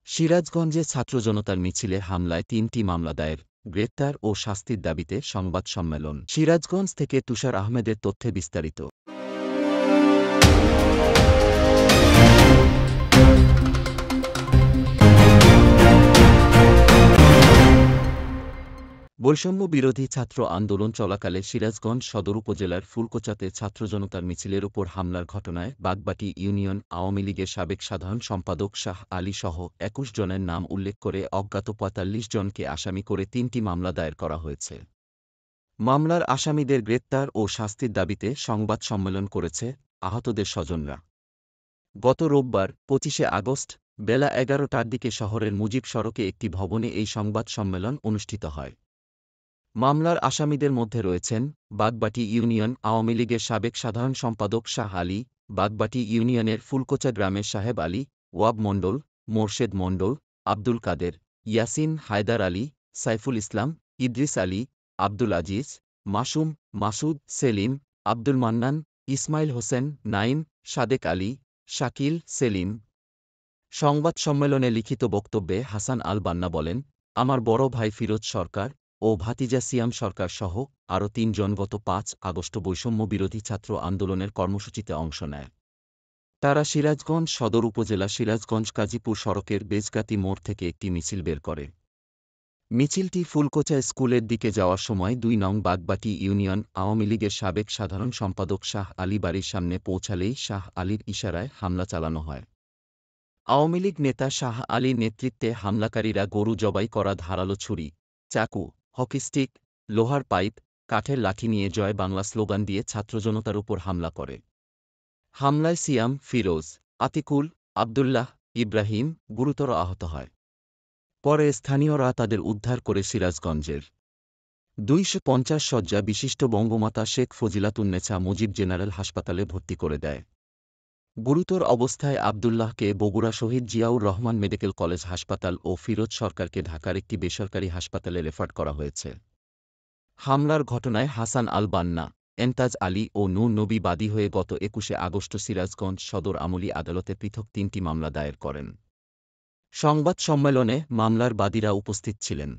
সিরাজগঞ্জে ছাত্র জনতার মিছিলে হামলায় ৩টি মামলা দায়ের, গ্রেপ্তার ও শাস্তির দাবিতে সংবাদ সম্মেলন। সিরাজগঞ্জ থেকে তুষার আহমেদের তথ্যে বিস্তারিত। বৈষম্য বিরোধী ছাত্র আন্দোলন চলাকালে সিরাজগঞ্জ সদর উপজেলার ফুলকোচাতে ছাত্র জনতার মিছিলের ওপর হামলার ঘটনায় বাগবাটি ইউনিয়ন আওয়ামী লীগের সাবেক সাধারণ সম্পাদক শাহ আলী সহ ২১ জনের নাম উল্লেখ করে অজ্ঞাত ৪৫ জনকে আসামি করে ৩টি মামলা দায়ের করা হয়েছে। মামলার আসামিদের গ্রেপ্তার ও শাস্তির দাবিতে সংবাদ সম্মেলন করেছে আহতদের স্বজনরা। গত রোববার ২৫শে আগস্ট বেলা ১১টার দিকে শহরের মুজিব সড়কে একটি ভবনে এই সংবাদ সম্মেলন অনুষ্ঠিত হয়। মামলার আসামিদের মধ্যে রয়েছেন বাগবাটি ইউনিয়ন আওয়ামী লীগের সাবেক সাধারণ সম্পাদক শাহ আলী, বাগবাটি ইউনিয়নের ফুলকোচা গ্রামের সাহেব আলী, ওয়াব মণ্ডল, মোরশেদ মণ্ডল, আব্দুল কাদের, ইয়াসিন, হায়দার আলী, সাইফুল ইসলাম, ইদ্রিস আলী, আব্দুল আজিজ, মাসুম, মাসুদ, সেলিম, আব্দুল মান্নান, ইসমাইল হোসেন, নাইম, সাদেক আলী, শাকিল, সেলিম। সংবাদ সম্মেলনে লিখিত বক্তব্যে হাসান আল বান্না বলেন, আমার বড় ভাই ফিরোজ সরকার ও ভাতিজা সিয়াম সরকার সহ আরও ৩ জন গত ৫ আগস্ট বৈষম্য বিরোধী ছাত্র আন্দোলনের কর্মসূচিতে অংশ নেয়। তারা সিরাজগঞ্জ সদর উপজেলা সিরাজগঞ্জ কাজীপুর সড়কের বেজগাতি মোড় থেকে একটি মিছিল বের করে। মিছিলটি ফুলকোচা স্কুলের দিকে যাওয়ার সময় ২ নং বাগবাটি ইউনিয়ন আওয়ামী লীগের সাবেক সাধারণ সম্পাদক শাহ আলী বাড়ির সামনে পৌঁছালেই শাহ আলীর ইশারায় হামলা চালানো হয়। আওয়ামী লীগ নেতা শাহ আলীর নেতৃত্বে হামলাকারীরা গরু জবাই করা ধারালো ছুরি, চাকু, হকিস্টিক, লোহার পাইপ, কাঠের লাঠি নিয়ে জয় বাংলা স্লোগান দিয়ে ছাত্রজনতার উপর হামলা করে। হামলায় সিয়াম, ফিরোজ, আতিকুল, আবদুল্লাহ, ইব্রাহিম গুরুতর আহত হয়। পরে স্থানীয়রা তাদের উদ্ধার করে সিরাজগঞ্জের ২৫০ শয্যা বিশিষ্ট বঙ্গমাতা শেখ ফজিলাতুন্নেছা মুজিব জেনারেল হাসপাতালে ভর্তি করে দেয়। গুরুতর অবস্থায় আবদুল্লাহকে বগুড়া শহীদ জিয়াউর রহমান মেডিকেল কলেজ হাসপাতাল ও ফিরোজ সরকারকে ঢাকার একটি বেসরকারি হাসপাতালে রেফার করা হয়েছে। হামলার ঘটনায় হাসান আল বান্না, এন্তাজ আলী ও নূর নবী বাদী হয়ে গত ২১শে আগস্ট সিরাজগঞ্জ সদর আমলি আদালতে পৃথক ৩টি মামলা দায়ের করেন। সংবাদ সম্মেলনে মামলার বাদীরা উপস্থিত ছিলেন।